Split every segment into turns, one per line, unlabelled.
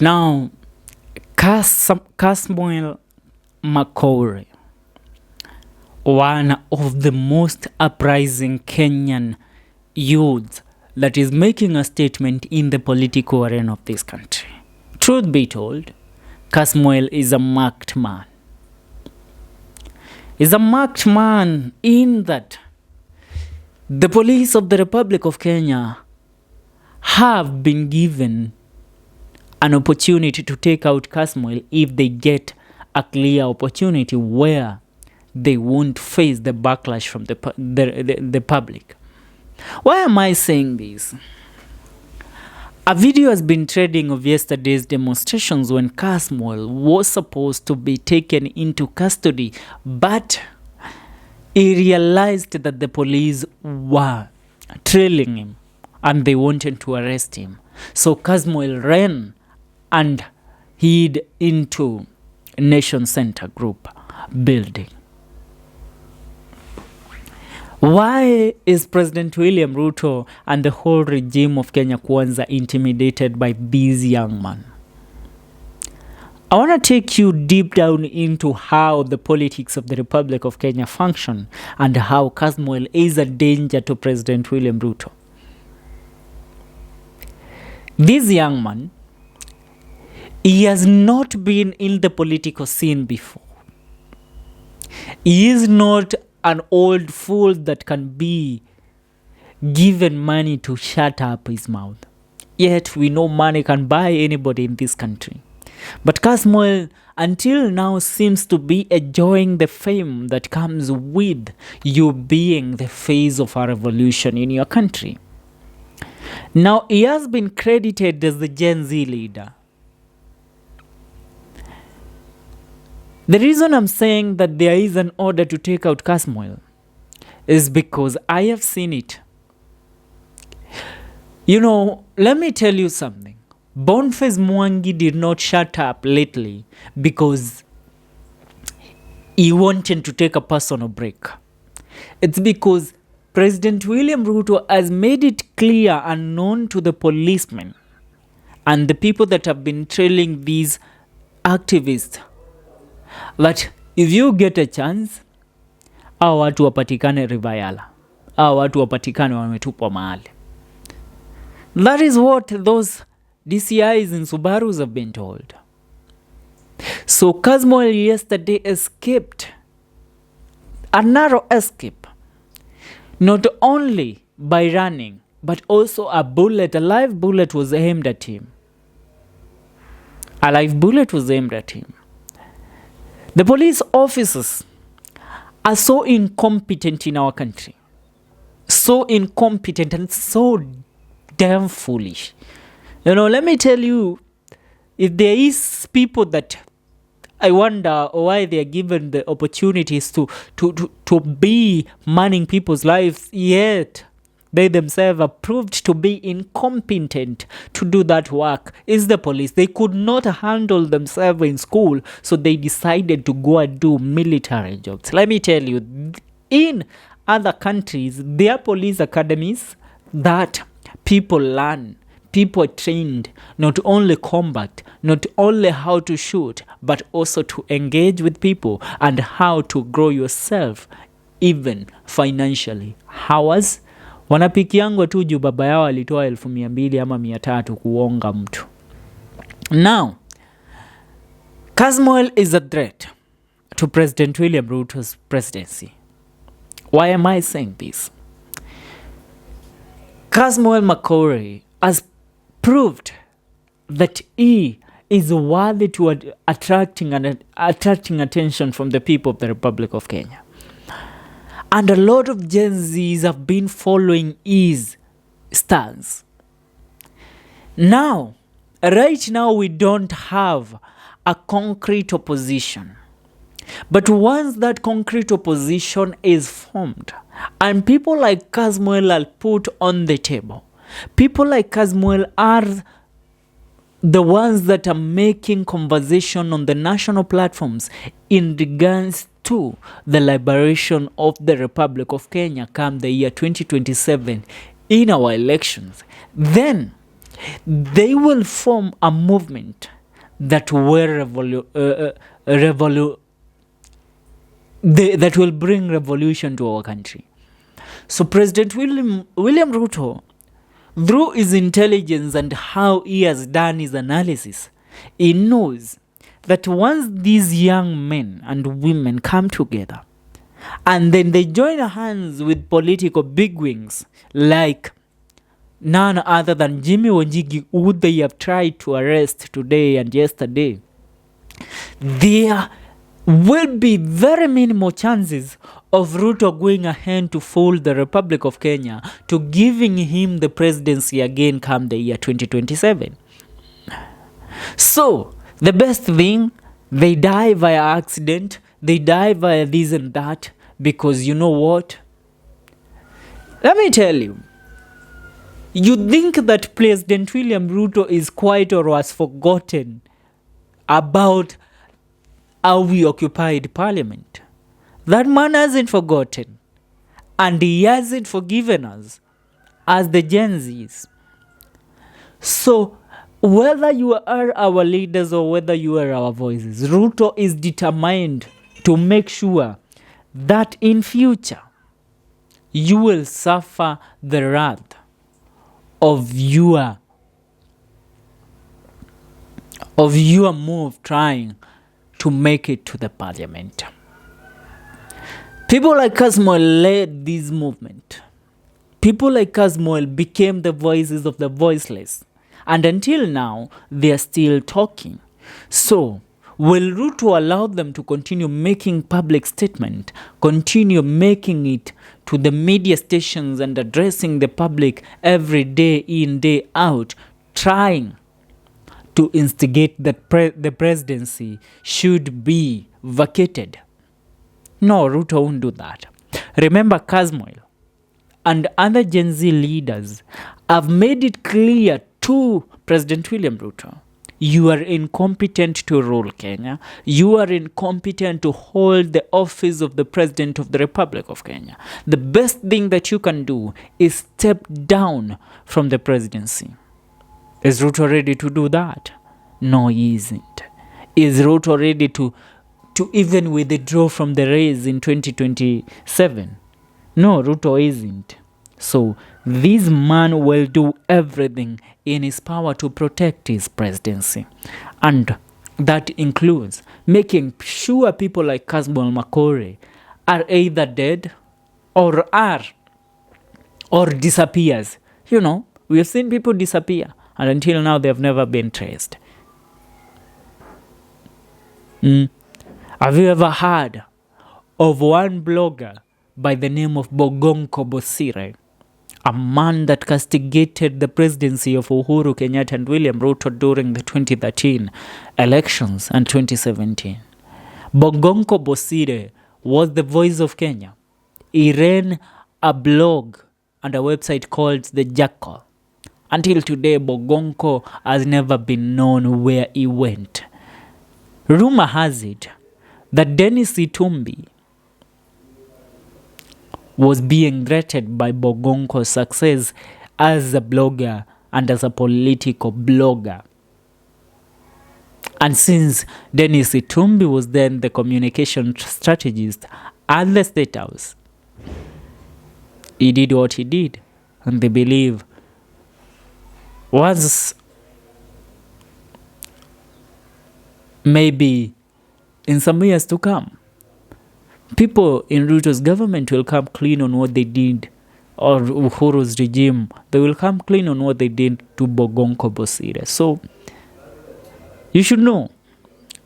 Now, Kasmuel Macoure, one of the most uprising Kenyan youths that is making a statement in the political arena of this country. Truth be told, Kasmuel is a marked man. He's a marked man in that the police of the Republic of Kenya have been given an opportunity to take out Kasmuel if they get a clear opportunity where they won't face the backlash from the public. Why am I saying this? A video has been trending of yesterday's demonstrations when Kasmuel was supposed to be taken into custody, but he realized that the police were trailing him and they wanted to arrest him. So Kasmuel ran and hid into Nation Center Group building. Why is President William Ruto and the whole regime of Kenya Kwanza intimidated by this young man? I want to take you deep down into how the politics of the Republic of Kenya function and how Kasmuel is a danger to President William Ruto. This young man, he has not been in the political scene before. He is not an old fool that can be given money to shut up his mouth. Yet we know money can buy anybody in this country. But Kasmuel until now seems to be enjoying the fame that comes with you being the face of a revolution in your country. Now he has been credited as the Genz leader. The reason I'm saying that there is an order to take out Kasmuel is because I have seen it. You know, let me tell you something. Boniface Mwangi did not shut up lately because he wanted to take a personal break. It's because President William Ruto has made it clear and known to the policemen and the people that have been trailing these activists that if you get a chance, hao watu wapatikane Rivayala, hao watu wapatikane wametupwa mahali. That is what those DCIs in Subarus have been told. So Kasmuel yesterday escaped a narrow escape, not only by running, but also a live bullet was aimed at him. A live bullet was aimed at him. The police officers are so incompetent in our country. So incompetent and so damn foolish. You know, let me tell you, if there is people that I wonder why they are given the opportunities to be manning people's lives, yet they themselves are proved to be incompetent to do that work, is the police. They could not handle themselves in school, so they decided to go and do military jobs. Let me tell you, in other countries, there are police academies that people learn. People are trained not only combat, not only how to shoot, but also to engage with people and how to grow yourself, even financially. Hours wanapiki yangu tu juu baba yao alitoa 200,000 ama 300 kuonga mtu. Now, Kasmuel is a threat to President William Ruto's presidency. Why am I saying this? Kasmuel Macoure has proved that he is worthy to attracting attention from the people of the Republic of Kenya. And a lot of Gen Zs have been following his stance. Now, right now we don't have a concrete opposition. But once that concrete opposition is formed, and people like Kasmuel are put on the table, people like Kasmuel are the ones that are making conversation on the national platforms in regards to the liberation of the Republic of Kenya come the year 2027 in our elections, then they will form a movement that will that will bring revolution to our country. So President William Ruto, through his intelligence and how he has done his analysis, he knows that once these young men and women come together and then they join hands with political bigwigs like none other than Jimmy Wanjigi, who they have tried to arrest today and yesterday, there will be very minimal chances of Ruto going ahead to fold the Republic of Kenya to giving him the presidency again come the year 2027. So, the best thing, they die via accident, they die via this and that, because you know what? Let me tell you, you think that President William Ruto is quiet or has forgotten about how we occupied parliament. That man hasn't forgotten, and he hasn't forgiven us as the Genz. So whether you are our leaders or whether you are our voices, Ruto is determined to make sure that in future you will suffer the wrath of your move trying to make it to the parliament. People like Kasmuel led this movement. People like Kasmuel became the voices of the voiceless. And until now, they are still talking. So, will Ruto allow them to continue making public statement, continue making it to the media stations and addressing the public every day in, day out, trying to instigate that the presidency should be vacated? No, Ruto won't do that. Remember, Kasmuel and other Gen Z leaders have made it clear to President William Ruto, you are incompetent to rule Kenya. You are incompetent to hold the office of the President of the Republic of Kenya. The best thing that you can do is step down from the presidency. Is Ruto ready to do that? No, he isn't. Is Ruto ready to even withdraw from the race in 2027? No, Ruto isn't. So this man will do everything in his power to protect his presidency. And that includes making sure people like Kasmuel Macoure are either dead or disappears. You know, we have seen people disappear and until now they have never been traced. Have you ever heard of one blogger by the name of Bogonko Bosire, a man that castigated the presidency of Uhuru Kenyatta and William Ruto during the 2013 elections and 2017? Bogonko Bosire was the voice of Kenya. He ran a blog and a website called The Jackal. Until today, Bogonko has never been known where he went. Rumor has it that Dennis Itumbi was being threatened by Bogonko's success as a blogger and as a political blogger. And since Dennis Itumbi was then the communication strategist at the State House, he did what he did. And they believe once maybe in some years to come, people in Ruto's government will come clean on what they did, or Uhuru's regime, they will come clean on what they did to Bogonko Bosire. So, you should know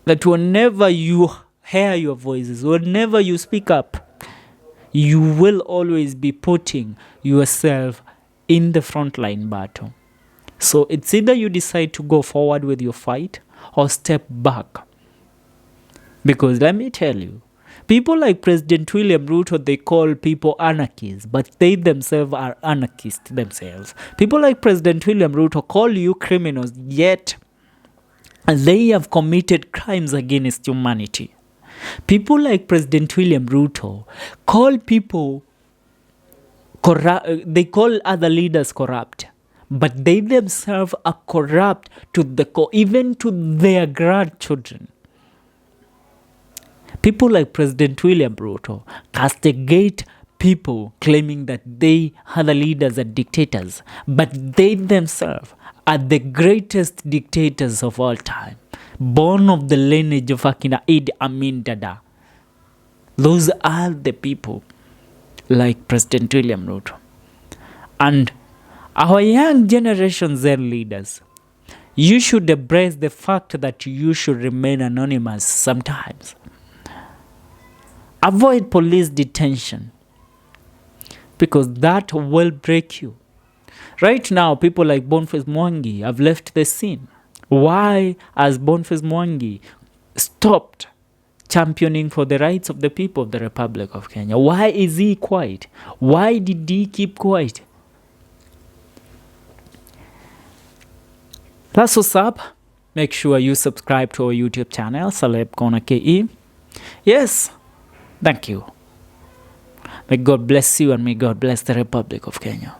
that whenever you hear your voices, whenever you speak up, you will always be putting yourself in the frontline battle. So, it's either you decide to go forward with your fight or step back. Because let me tell you, people like President William Ruto, they call people anarchists, but they themselves are anarchists themselves. People like President William Ruto call you criminals, yet they have committed crimes against humanity. People like President William Ruto call people corrupt, they call other leaders corrupt, but they themselves are corrupt to the core, even to their grandchildren. People like President William Ruto castigate people claiming that they are the leaders and dictators, but they themselves are the greatest dictators of all time, born of the lineage of Akina Idi Amin Dada. Those are the people like President William Ruto. And our young generation Zen leaders, you should embrace the fact that you should remain anonymous sometimes. Avoid police detention, because that will break you. Right now, people like Boniface Mwangi have left the scene. Why has Boniface Mwangi stopped championing for the rights of the people of the Republic of Kenya? Why is he quiet? Why did he keep quiet? That's what's up. Make sure you subscribe to our YouTube channel, Celeb Corner KE. Yes, thank you. May God bless you and may God bless the Republic of Kenya.